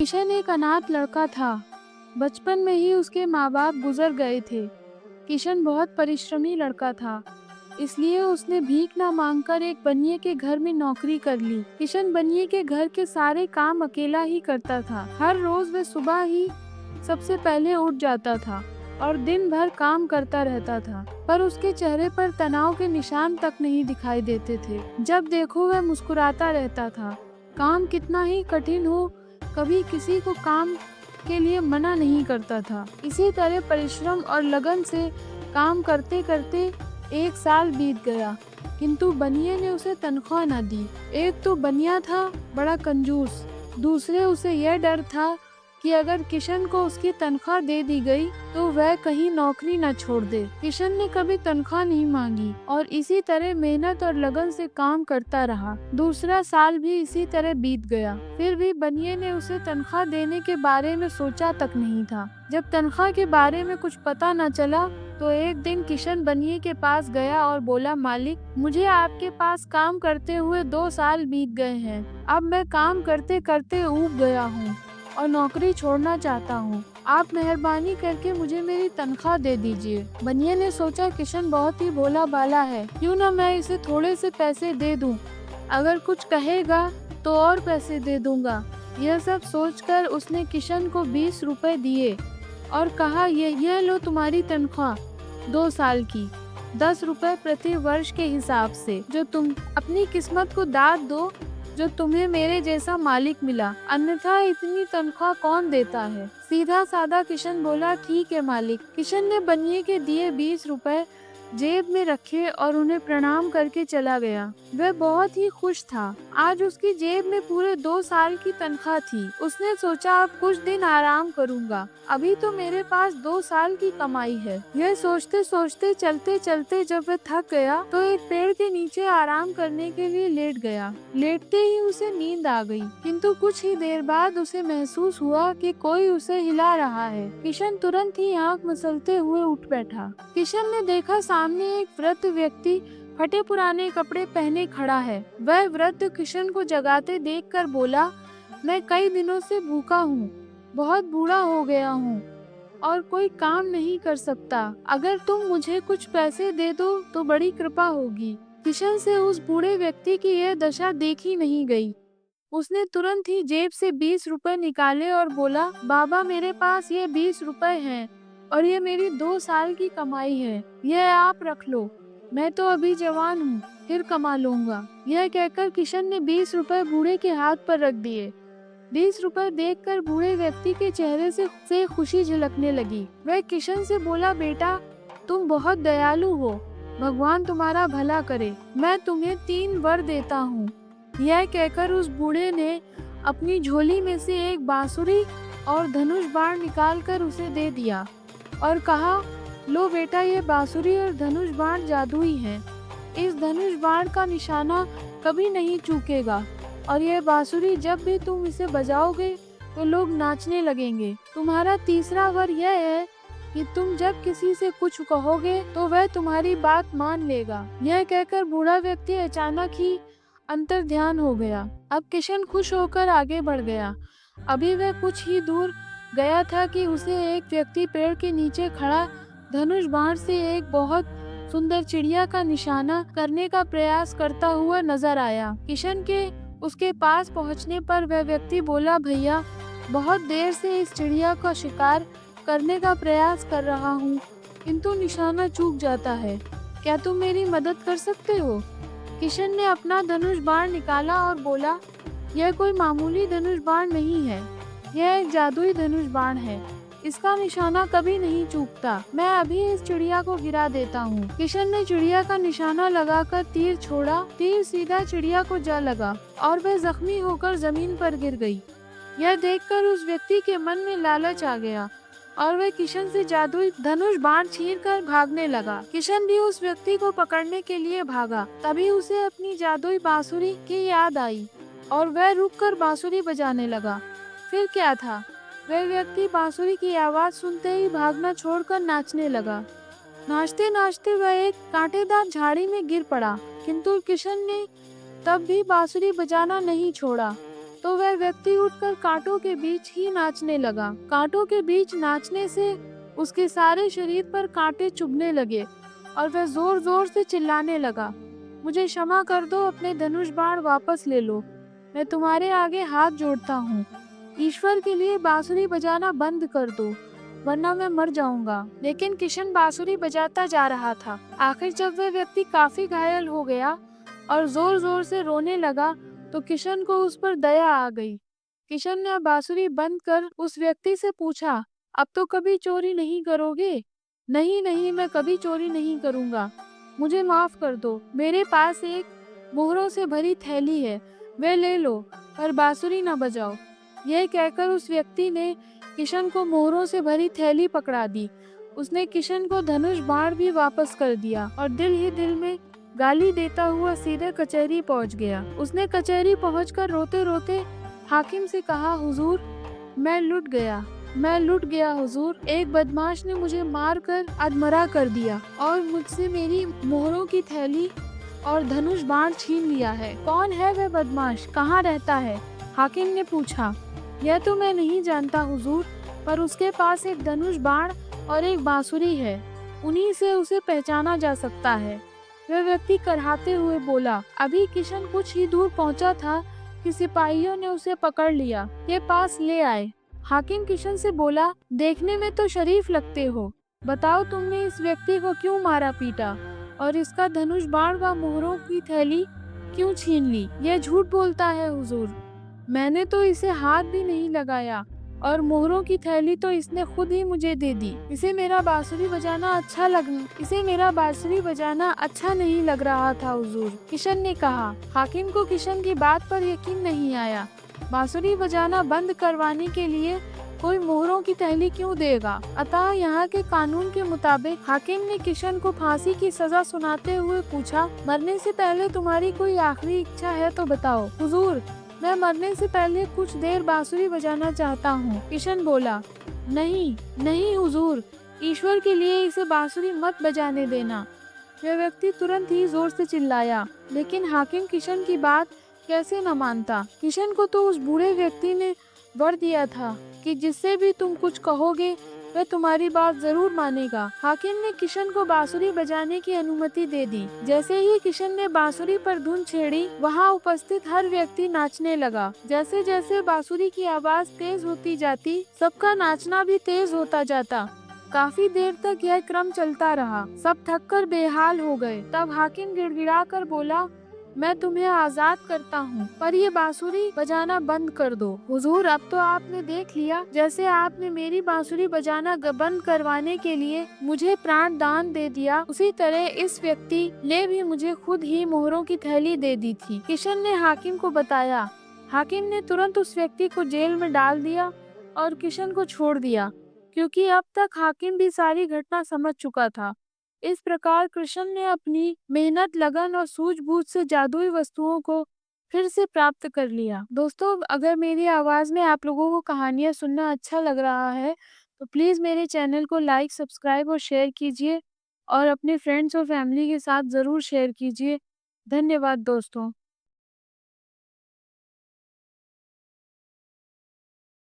किशन एक अनाथ लड़का था। बचपन में ही उसके माँ बाप गुजर गए थे। किशन बहुत परिश्रमी लड़का था, इसलिए उसने भीख ना मांगकर एक बनिए के घर में नौकरी कर ली। किशन बनिए के घर के सारे काम अकेला ही करता था। हर रोज वह सुबह ही सबसे पहले उठ जाता था और दिन भर काम करता रहता था, पर उसके चेहरे पर तनाव के निशान तक नहीं दिखाई देते थे। जब देखो वह मुस्कुराता रहता था। काम कितना ही कठिन हो, कभी किसी को काम के लिए मना नहीं करता था। इसी तरह परिश्रम और लगन से काम करते करते एक साल बीत गया, किंतु बनिए ने उसे तनख्वाह न दी। एक तो बनिया था बड़ा कंजूस, दूसरे उसे यह डर था कि अगर किशन को उसकी तनख्वाह दे दी गई तो वह कहीं नौकरी न छोड़ दे। किशन ने कभी तनख्वाह नहीं मांगी और इसी तरह मेहनत और लगन से काम करता रहा। दूसरा साल भी इसी तरह बीत गया, फिर भी बनिए ने उसे तनख्वाह देने के बारे में सोचा तक नहीं था। जब तनख्वाह के बारे में कुछ पता न चला तो एक दिन किशन बनिए के पास गया और बोला, मालिक, मुझे आपके पास काम करते हुए 2 साल बीत गए हैं। अब मैं काम करते करते ऊब गया हूँ और नौकरी छोड़ना चाहता हूँ। आप मेहरबानी करके मुझे मेरी तनख्वाह दे दीजिए। बनिए ने सोचा, किशन बहुत ही भोला भाला है, क्यों न मैं इसे थोड़े से पैसे दे दूं। अगर कुछ कहेगा तो और पैसे दे दूंगा। यह सब सोचकर उसने किशन को 20 रुपए दिए और कहा, यह लो तुम्हारी तनख्वाह 2 साल की, 10 रुपए प्रति वर्ष के हिसाब से, जो तुम अपनी किस्मत को दाद दो जो तुम्हें मेरे जैसा मालिक मिला, अन्यथा इतनी तनख्वाह कौन देता है। सीधा साधा किशन बोला, ठीक है मालिक। किशन ने बनिए के दिए 20 रुपए जेब में रखे और उन्हें प्रणाम करके चला गया। वह बहुत ही खुश था। आज उसकी जेब में पूरे 2 साल की तनख्वाह थी। उसने सोचा, अब कुछ दिन आराम करूंगा, अभी तो मेरे पास 2 साल की कमाई है। यह सोचते सोचते चलते चलते जब वह थक गया तो एक पेड़ के नीचे आराम करने के लिए लेट गया। लेटते ही उसे नींद आ गई, किंतु कुछ ही देर बाद उसे महसूस हुआ कि कोई उसे हिला रहा है। किशन तुरंत ही आंख मसलते हुए उठ बैठा। किशन ने देखा सामने एक वृद्ध व्यक्ति फटे पुराने कपड़े पहने खड़ा है। वह वृद्ध किशन को जगाते देखकर बोला, मैं कई दिनों से भूखा हूँ, बहुत बूढ़ा हो गया हूँ और कोई काम नहीं कर सकता। अगर तुम मुझे कुछ पैसे दे दो तो बड़ी कृपा होगी। किशन से उस बूढ़े व्यक्ति की यह दशा देखी नहीं गई। उसने तुरंत ही जेब से 20 रुपए निकाले और बोला, बाबा, मेरे पास ये 20 रुपए हैं और ये मेरी 2 साल की कमाई है, यह आप रख लो। मैं तो अभी जवान हूँ, फिर कमा लूंगा। यह कहकर किशन ने 20 रुपए बूढ़े के हाथ पर रख दिए। 20 रुपए देखकर बूढ़े व्यक्ति के चेहरे से खुशी झलकने लगी। वह किशन से बोला, बेटा, तुम बहुत दयालु हो, भगवान तुम्हारा भला करे। मैं तुम्हें 3 वर देता हूँ। यह कहकर उस बूढ़े ने अपनी झोली में से एक बांसुरी और धनुष बाण निकालकर उसे दे दिया और कहा, लो बेटा, ये बांसुरी और धनुष बाण जादुई है। इस धनुष बाण का निशाना कभी नहीं चूकेगा और यह बांसुरी जब भी तुम इसे बजाओगे तो लोग नाचने लगेंगे। तुम्हारा तीसरा वर यह है कि तुम जब किसी से कुछ कहोगे तो वह तुम्हारी बात मान लेगा। यह कहकर बूढ़ा व्यक्ति अचानक ही अंतर ध्यान हो गया। अब किशन खुश होकर आगे बढ़ गया। अभी वह कुछ ही दूर गया था कि उसे एक व्यक्ति पेड़ के नीचे खड़ा धनुष बाण से एक बहुत सुंदर चिड़िया का निशाना करने का प्रयास करता हुआ नजर आया। किशन के उसके पास पहुंचने पर वह व्यक्ति बोला, भैया, बहुत देर से इस चिड़िया का शिकार करने का प्रयास कर रहा हूँ, किंतु निशाना चूक जाता है। क्या तुम मेरी मदद कर सकते हो? किशन ने अपना धनुष बाण निकाला और बोला, यह कोई मामूली धनुष बाण नहीं है, यह एक जादुई धनुष बाण है। इसका निशाना कभी नहीं चूकता। मैं अभी इस चिड़िया को गिरा देता हूँ। किशन ने चिड़िया का निशाना लगाकर तीर छोड़ा। तीर सीधा चिड़िया को जा लगा और वह जख्मी होकर जमीन पर गिर गई। यह देखकर उस व्यक्ति के मन में लालच आ गया और वह किशन से जादुई धनुष बाण छीनकर भागने लगा। किशन भी उस व्यक्ति को पकड़ने के लिए भागा। तभी उसे अपनी जादुई बांसुरी की याद आई और वह रुककर बांसुरी बजाने लगा। फिर क्या था, वह व्यक्ति बांसुरी की आवाज सुनते ही भागना छोड़कर नाचने लगा। नाचते नाचते वह एक कांटेदार झाड़ी में गिर पड़ा, किंतु किशन ने तब भी बांसुरी बजाना नहीं छोड़ा। तो वह व्यक्ति उठकर कांटों के बीच ही नाचने लगा। कांटों के बीच नाचने से उसके सारे शरीर पर कांटे चुभने लगे और वह जोर जोर से चिल्लाने लगा, मुझे क्षमा कर दो, अपने धनुष बाण वापस ले लो, मैं तुम्हारे आगे हाथ जोड़ता हूँ। ईश्वर के लिए बांसुरी बजाना बंद कर दो, वरना मैं मर जाऊंगा। लेकिन किशन बांसुरी बजाता जा रहा था। आखिर जब वह व्यक्ति काफी घायल हो गया और जोर जोर से रोने लगा तो किशन को उस पर दया आ गई। किशन ने बांसुरी बंद कर उस व्यक्ति से पूछा, अब तो कभी चोरी नहीं करोगे? नहीं नहीं, मैं कभी चोरी नहीं करूंगा, मुझे माफ कर दो। मेरे पास एक मोहरों से भरी थैली है, वे ले लो, पर बांसुरी न बजाओ। यह कहकर उस व्यक्ति ने किशन को मोहरों से भरी थैली पकड़ा दी। उसने किशन को धनुष बाण भी वापस कर दिया और दिल ही दिल में गाली देता हुआ सीधे कचहरी पहुंच गया। उसने कचहरी पहुंचकर रोते रोते हाकिम से कहा, हुजूर, मैं लुट गया हुजूर। एक बदमाश ने मुझे मारकर अधमरा कर दिया और मुझसे मेरी मोहरों की थैली और धनुष बाण छीन लिया है। कौन है वह बदमाश, कहाँ रहता है? हाकिम ने पूछा। यह तो मैं नहीं जानता हुजूर, पर उसके पास एक धनुष बाण और एक बांसुरी है, उन्हीं से उसे पहचाना जा सकता है। वह व्यक्ति कराहते हुए बोला। अभी किशन कुछ ही दूर पहुंचा था कि सिपाहियों ने उसे पकड़ लिया, के पास ले आए। हाकिम किशन से बोला, देखने में तो शरीफ लगते हो, बताओ तुमने इस व्यक्ति को क्यों मारा पीटा और इसका धनुष बाण व मोहरों की थैली क्यों छीन ली? यह झूठ बोलता है हुजूर, मैंने तो इसे हाथ भी नहीं लगाया और मोहरों की थैली तो इसने खुद ही मुझे दे दी। इसे मेरा बांसुरी बजाना अच्छा नहीं लग रहा था हुजूर, किशन ने कहा। हाकिम को किशन की बात पर यकीन नहीं आया। बांसुरी बजाना बंद करवाने के लिए कोई मोहरों की थैली क्यों देगा? अतः यहाँ के कानून के मुताबिक हाकिम ने किशन को फांसी की सजा सुनाते हुए पूछा, मरने से पहले तुम्हारी कोई आखिरी इच्छा है तो बताओ। हुजूर, मैं मरने से पहले कुछ देर बांसुरी बजाना चाहता हूँ। किशन बोला, नहीं नहीं हुजूर, ईश्वर के लिए इसे बांसुरी मत बजाने देना। वह व्यक्ति तुरंत ही जोर से चिल्लाया, लेकिन हाकिम किशन की बात कैसे न मानता। किशन को तो उस बूढ़े व्यक्ति ने वर दिया था कि जिससे भी तुम कुछ कहोगे वह तुम्हारी बात जरूर मानेगा। हाकिम ने किशन को बांसुरी बजाने की अनुमति दे दी। जैसे ही किशन ने बांसुरी पर धुन छेड़ी, वहाँ उपस्थित हर व्यक्ति नाचने लगा। जैसे जैसे बांसुरी की आवाज तेज होती जाती, सबका नाचना भी तेज होता जाता। काफी देर तक यह क्रम चलता रहा। सब थककर बेहाल हो गए। तब हाकिम गिड़गिड़ाकर बोला, मैं तुम्हें आजाद करता हूँ, पर ये बांसुरी बजाना बंद कर दो। हुजूर, अब तो आपने देख लिया, जैसे आपने मेरी बांसुरी बजाना बंद करवाने के लिए मुझे प्राण दान दे दिया, उसी तरह इस व्यक्ति ने भी मुझे खुद ही मोहरों की थैली दे दी थी। किशन ने हाकिम को बताया। हाकिम ने तुरंत उस व्यक्ति को जेल में डाल दिया और किशन को छोड़ दिया, क्योंकि अब तक हाकिम भी सारी घटना समझ चुका था। इस प्रकार कृष्ण ने अपनी मेहनत, लगन और सूझबूझ से जादुई वस्तुओं को फिर से प्राप्त कर लिया। दोस्तों, अगर मेरी आवाज में आप लोगों को कहानियां सुनना अच्छा लग रहा है तो प्लीज मेरे चैनल को लाइक, सब्सक्राइब और शेयर कीजिए और अपने फ्रेंड्स और फैमिली के साथ जरूर शेयर कीजिए। धन्यवाद दोस्तों।